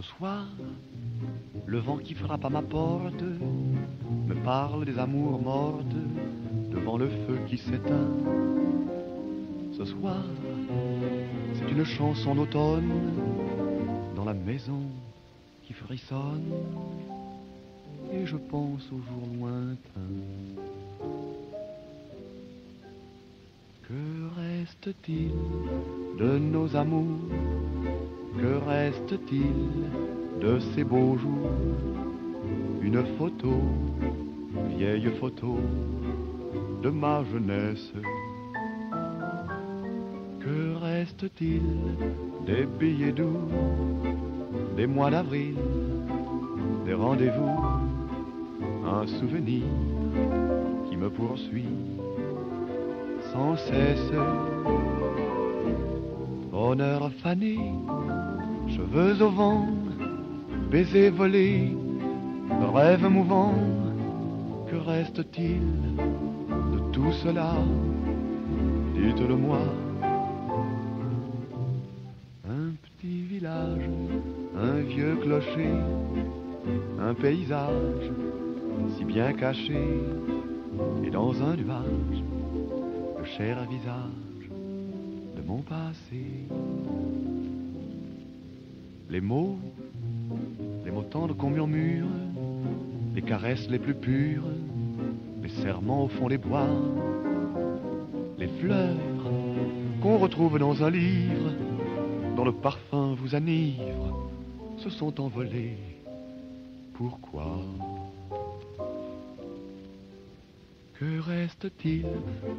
Ce soir, le vent qui frappe à ma porte me parle des amours mortes devant le feu qui s'éteint. Ce soir, c'est une chanson d'automne dans la maison qui frissonne et je pense aux jours lointains. Que reste-t-il de nos amours? Que reste-t-il de ces beaux jours? Une photo, vieille photo de ma jeunesse. Que reste-t-il des billets doux, des mois d'avril, des rendez-vous? Un souvenir qui me poursuit sans cesse. Bonheur fané, cheveux au vent, baisers volés, rêves mouvants. Que reste-t-il de tout cela? Dites-le-moi. Un petit village, un vieux clocher, un paysage si bien caché, et dans un nuage, le cher visage de mon passé. Les mots tendres qu'on murmure, les caresses les plus pures, les serments au fond des bois, les fleurs qu'on retrouve dans un livre, dont le parfum vous enivre, se sont envolés. Pourquoi? Que reste-t-il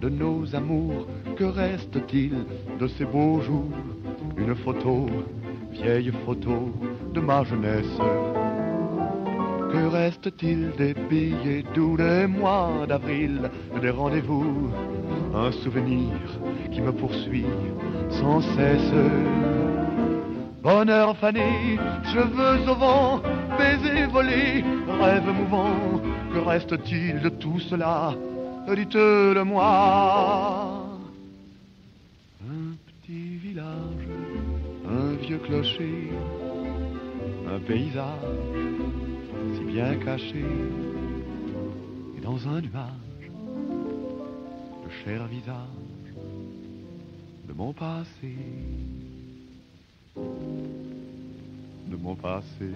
de nos amours? Que reste-t-il de ces beaux jours? Une photo, vieille photo de ma jeunesse. Que reste-t-il des billets doux, des mois d'avril, des rendez-vous? Un souvenir qui me poursuit sans cesse. Bonheur fané, cheveux au vent, baisers volés, rêves mouvants. Que reste-t-il de tout cela? Dites-le-moi. Un petit village, un vieux clocher, un paysage si bien caché, et dans un nuage, le cher visage de mon passé, de mon passé.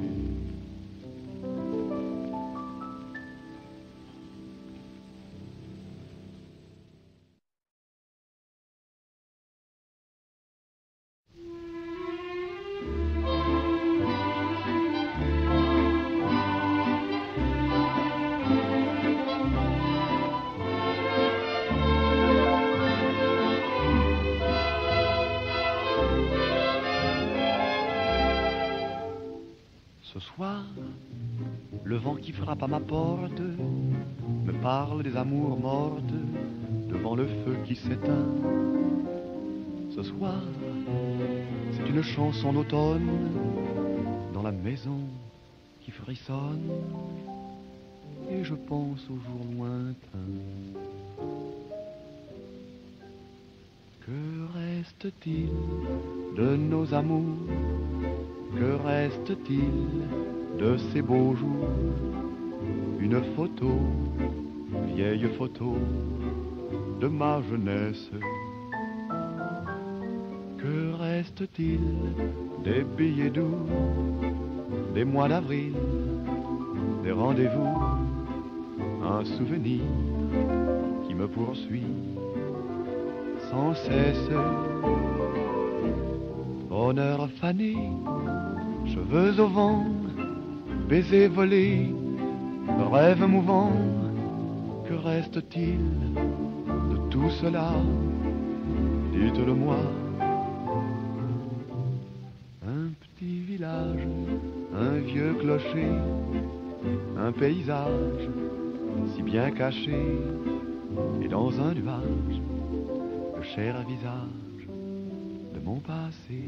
Ce soir, le vent qui frappe à ma porte me parle des amours mortes devant le feu qui s'éteint. Ce soir, c'est une chanson d'automne dans la maison qui frissonne et je pense aux jours lointains. Que reste-t-il de nos amours? Que reste-t-il de ces beaux jours? Une photo, vieille photo de ma jeunesse. Que reste-t-il des billets doux, des mois d'avril, des rendez-vous? Un souvenir qui me poursuit sans cesse. Bonheur fané, cheveux au vent, baisers volés, rêves mouvants. Que reste-t-il de tout cela? Dites-le-moi. Un petit village, un vieux clocher, un paysage si bien caché, et dans un nuage, le cher visage de mon passé.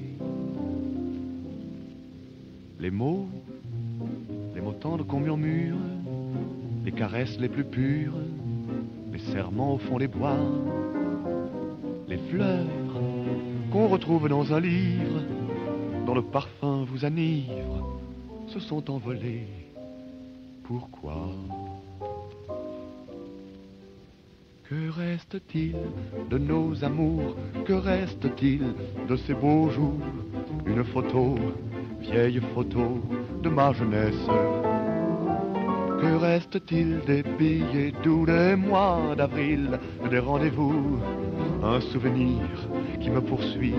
Les mots tendres qu'on murmure, les caresses les plus pures, les serments au fond des bois, les fleurs qu'on retrouve dans un livre, dont le parfum vous enivre, se sont envolés. Pourquoi? Que reste-t-il de nos amours? Que reste-t-il de ces beaux jours? Une photo, vieille photo de ma jeunesse. Que reste-t-il des billets doux des mois d'avril, des rendez-vous? Un souvenir qui me poursuit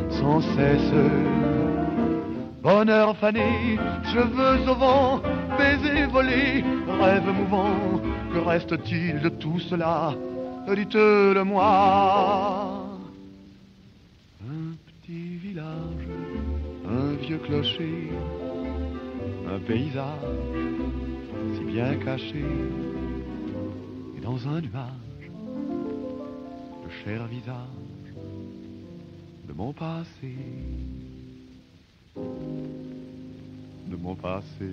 sans cesse. Bonheur fané, cheveux au vent, baisers volés, rêves mouvants. Que reste-t-il de tout cela? Dites-le-moi. Un petit village, un vieux clocher, un paysage si bien caché, et dans un nuage, le cher visage de mon passé, de mon passé.